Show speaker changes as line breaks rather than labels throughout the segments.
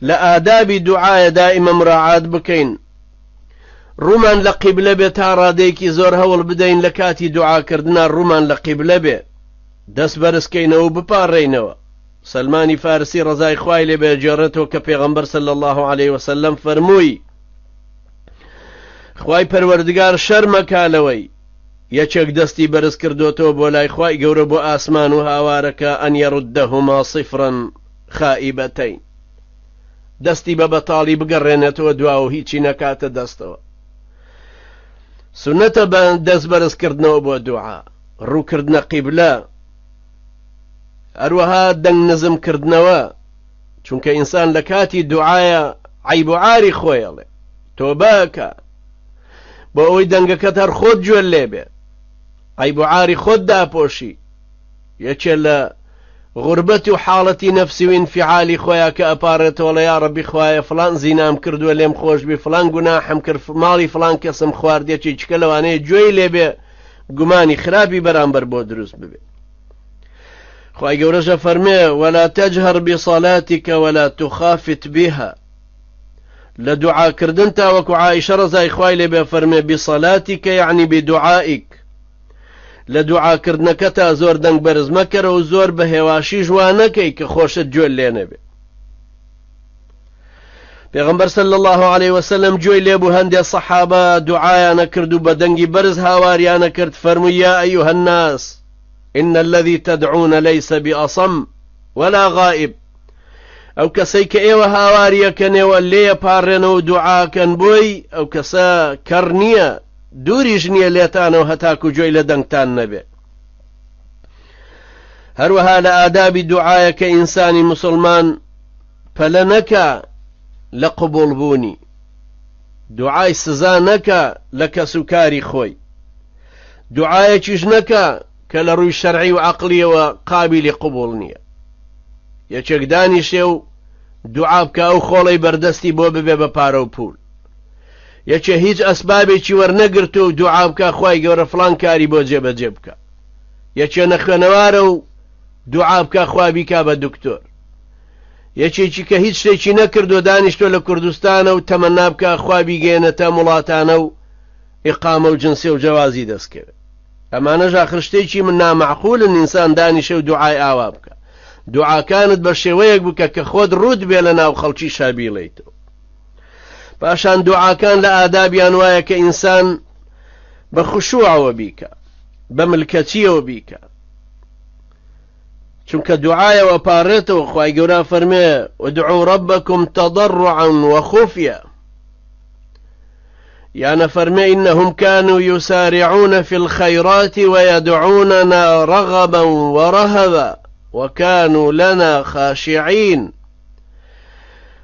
لآداب دعاء دائما مراعاة بكين رومان لقبلة بي تاراديكي زور هول بدين لكاتي دعاء كردنا رومان لقبلة بي دس برسكينو ببارينو سلماني فارسي رضاي خوايلي بجارته كبيغمبر صلى الله عليه وسلم فرموي خواي پروردگار شرمكالوي يچك دستي برس كردوتو بولاي خواي قوربو آسمان هاوارك أن يردهما صفرا خائبتين دستي ببطالي بقرينتو دواو هيچي نكات دستو سنة دست برس كردنو بو دعاء رو كردنا قبلة أروها دنگ نزم كردنوا چونك إنسان لكاتي دعايا عيب عاري خويلي توباكا بۆ ئەوەی دەنگەکەت هەر خۆت گوێ لێبێ عیب و عاری خۆت داپۆشی یەکێ لە غوربەتی و حاڵەتی نەفسی و ئینفعالی خۆیان کە ئەپارێتەوە یا ڕەبی خوایە فلان زینام کردووە لێم خۆش بی فلان گوناحم کرد ماڵی فلان کەسم خواردێکی چکە لەوانەیە گوێی لێبێ گومانی خراپی بەرامبەر بۆ دروست ببێ خوای گەورەشە فەرمێ ولا تجهر بصلاتك ولا تخافت بها لدعاء كردن تاوك عائشة رضاي خوالي بفرمي بصلاتك يعني بدعائك لدعاء كردنك تا زور دنگ برز مكر و زور بهواشي جوانكي كخوشت جول لينا بي پیغمبر صلى الله عليه وسلم جوي ليبو هندي الصحابة دعايانا كردو بدنگي برز هاواريانا كرد فرمي يا أيها الناس إن الذي تدعون ليس بأصم ولا غائب ئەو کەسەی کە ئێوە هاواریەکەنێوە لێ پارڕێنەوە دوعاکەن بۆی ئەو کەسە کەڕ نییە دووریش نییە لێتانەوە هەتاکو گوێی لە دەنگتان نەبێ هەروەها لە ئادابی دوعایە کە ئینسانی مسلمان پەلە نەکا لە قبوڵبوونی دوعای سزا نەکا لە کەسوکاری خۆی دوعایەکیش نەکا کە لە ڕووی شەرعی و عەقلیەوە قابلی قبوڵ نییە یەکێک دانیشێ و دوعا بکە ئەو خۆڵەی بەردەستی بۆ ببێ بە پارە و پول یەکێ هیچ ئەسبابێکی وەرنەگرتو و دوعا بکە خوای گەورە فڵان کاری بۆ جێبەجێ بکە یەکێ نەخوێنەوارە و دوعا بکە خوا بیکا بە دکتۆر یەکێکی کە هیچ شتێکی نەکردو دانیشتۆ لە کوردستانە و تەمەنا بکە خوا بیگەێنێتە وڵاتانە و ئیقامە و جنسێ و جەوازی دەستکەوێت ئەمانەش ئاخر شتێکی من نامەعقولن ئینسان دانیشە و دوعای ئاوا بکە دوعاکانت بە شێوەیەک بکە کە خۆت ڕوود بێ لە ناو خەڵکی شابیڵیتەوە پاشان دوعاکان لە ئادابیان وایە کە ئینسان بە خوشوعەوە بیکە بە ملکەچیەوە بیکە چونکە دوعایەوە پارڕێتەوە خوای گەورە فەرمێ ودعوا ربكم تضرعا وخفيا يعني فرمي إنهم كانوا يسارعون في الخيرات ويدعوننا رغبا ورهبا وكانوا لنا خاشعين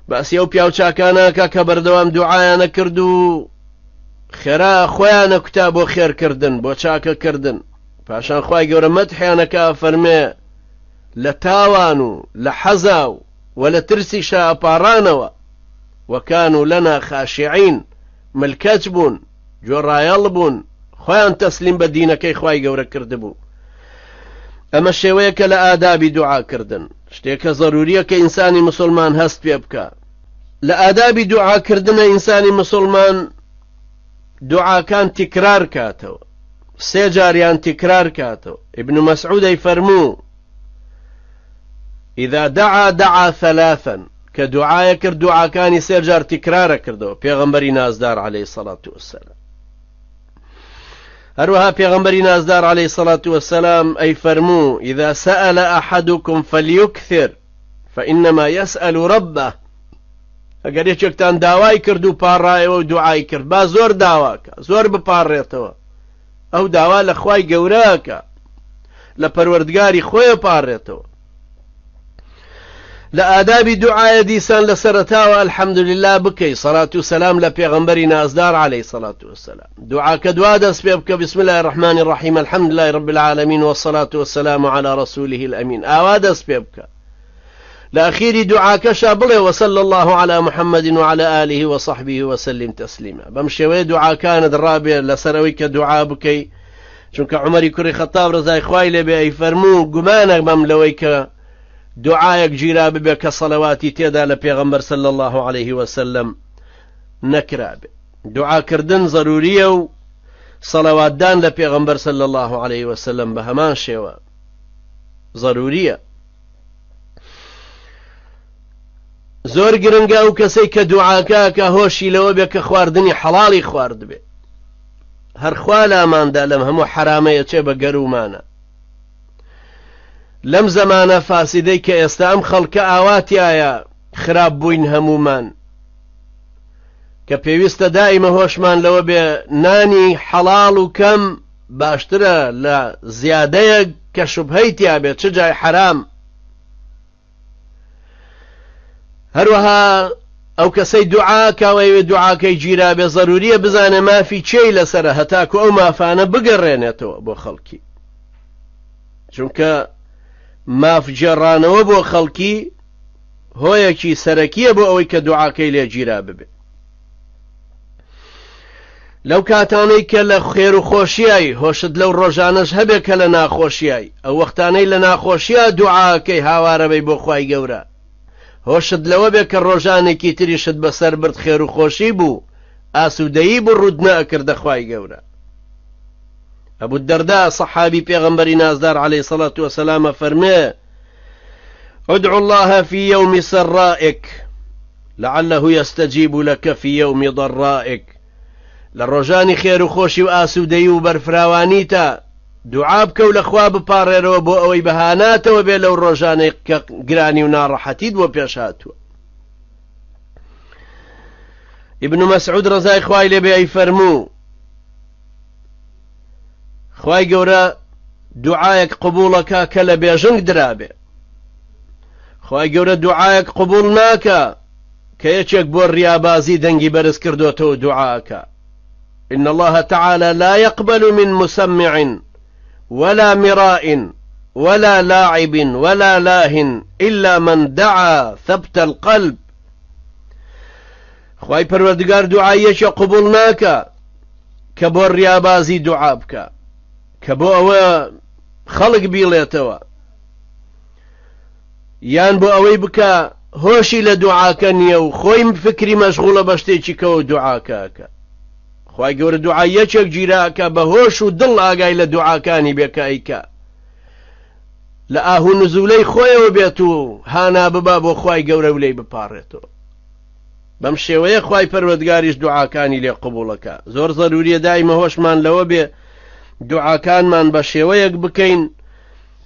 بس يو بياو چاکاناکە کە بەردەوام دوعایانە کرد و خێرا خۆیانە کوتاب بۆ خێرکردن بۆ چاکەکردن پاشان خوای گەورە مەدحیانەکە فەرمێ لە تاوان و لە حەزا و لە ترسیشا ئەپاڕانەوە وكانوا لنا خاشعين ملکەچ بوون گوێڕایەڵ بوون خۆیان تەسلیم بە دینەکەی خوای گەورە کردبوو ئەمە شێوەیەکە لە ئادابی دوعاکردن شتێکە ضروریە کە ئینسانی مسلمان هەست پێ بکە لە ئادابی دوعاکردنە ئینسانی مسلمان دوعاکان تکرار کاتەوە سێ جاریان تکرار کاتەوە ابن مسعود فەرموو إذا دعا ثلاثا کە دوعایە کرد دوعاکانی سێ جار تکرارە کردەوە پێغەمبەری نازدار عليه الصلاة والسلام هروها پیغمبری نازدار عليه الصلاة والسلام أي فرمو إذا سأل أحدكم فليكثر فإنما يسأل ربه اگر یەکێکتان داوای کرد و پاڕایەوە و دوعای کرد با زۆر داواکە زۆر بپاڕێتەوە ئەو داوا لە خوای گەورەکە لە پەروەردگاری خۆی پاڕێتەوە لە ئادابی دوعایە دیسان لە سەرەتاوە الحەمدولله بکەی سەڵات و سەلام لە پێغەمبەری نازدار عليه الصلاة والسلام دوعاکە دوا دەست پێ بکە بسم الله الرحمن الرحيم الحمد لله رب العالمين والصلاة والسلام على رسوله الأمين ئاوا دەست پێ بکە لە ئەخیری دوعاکەشا بڵێ وصلى الله على محمد وعلى آله وصحبه وسلم تسليما بەم شێوەیە دوعاکانت ڕابێ لەسەرەوەی کە دوعا بکەی چونکە عومەری کوڕی خەتاب ڕزای خوای لێبێ ئەی فەرموو گومانە بەم لەوەی کە دوعایەک گیرا ببێ کە سەڵەواتی تێدا لە پێغەمبەر صلی الله عليه وسلم نەکرابێ. دوعاکردن ضروریە و سەڵەواتدان لە پێغەمبەر صلی الله عليه وسلم بە هەمان شێوە ضروریە. زۆر گرنگە ئەو کەسەی کە دوعاکە کە هۆشی لەوە بێ کە خواردنی حەڵاڵی خوارد بێ. هەر خوا لاماندا لەم هەموو حرامەیە چێ بە گەرومانە. لەم زەمانە فاسیدەی کە ئێستا ئەم خەڵکە ئاواتیایە خراپ بووین هەمومان کە پێویستە دائیمە هۆشمان لەوە بێ نانی حەڵاڵ و کەم باشترە لە زیادەیە کە شوبهەی تیا بێت چ جای حرام. هەروەها ئەو کەسەی دوعاکەوەی دوعاکەی گیرا بێ ضروریە بزانێ مافی چێی لەسرە هەتاکو ئەو مافانە بگەڕێنێتەوە بۆ خەڵکی، چونکە ماف جێڕانەوە بۆ خەڵکی هۆیەکی سەرەکیە بۆ ئەوەی کە دوعاکەی لێ گیرا ببێ. لەو کاتانەی کە لە خێر و خۆشیایی هۆشت لەو ڕۆژانەش هەبێ کە لە ناخۆشیایی، ئەو وەختانەی لە ناخۆشیە دوعاکەی هاوارەبەی بۆ خوای گەورە، هۆشت لەوە بێ کە ڕۆژانێکی تریشت بەسەر برد خێر و خۆشی بوو ئاسوودەیی بڕوودنە ئەکردە خوای گەورە. ئەبوو دەردا سەحابی پێغەمبەری نازدار عليه الصلاة والسلام فەرمێ: ادعو الله في يوم سرائك لعله يستجيب لك في يوم ضرائك. لروجاني خير وخوشي وآسودي وبرفراوانيتا دعا بكو لخوا بپارێرەوە بۆ ئەوەی بەهاناتەوە بێ لەو ڕۆژانەی کە گرانی و ناڕەحەتیت بۆ پێشهاتووە. ابن مسعود ڕەزای خوای لێبێ ئەی فەرموو: خوای گەورە دوعایەک قبوڵەکە کە لە بێژنگ درابێ. خوای گەورە دوعایەک قبوڵ ناکە کە یەکێک بۆ ڕیابازی دەنگی بەرز کردوتەوە دوعاکە. إن الله تعالى لا يقبل من مسمع ولا مراء ولا لاعب ولا لاه إلا من دعا ثبت القلب. خواهی پروردگار دعایەکی قبول ناکە کە بۆ ڕیابازی دوعا بکە، کە بۆ ئەوە خەڵک بیڵێتەوە، یان بۆ ئەوەی بکە هۆشی لە دوعاکە نییە و خۆی فکری مەشغوڵە بە شتێکی کەوە دوعاکەکە. خوای گەورە دوعایەکێک گیراکە بە هۆش و دڵ ئاگای لە دوعاکانی بێکە ئەیکە، لە ئاهو نزولەی خۆیەوە بێت و هانا ببا بۆ خوای گەورە و لێی بپارڕێتەوە. بەم شێوەیە خوای پەروەردگاریش دوعاکانی لێ قبوڵەکە. زۆر ضروریە دایمە هۆشمان لەوە بێ دوعاکانمان بە شێوەیەک بکەین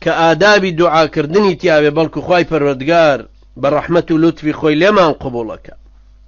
کە ئادابی دوعاکردنی تیاوێ، بەڵکو خوای پەروەردگار بە ڕەحمەت و لوتفی خۆی لێمان قبوڵەکە.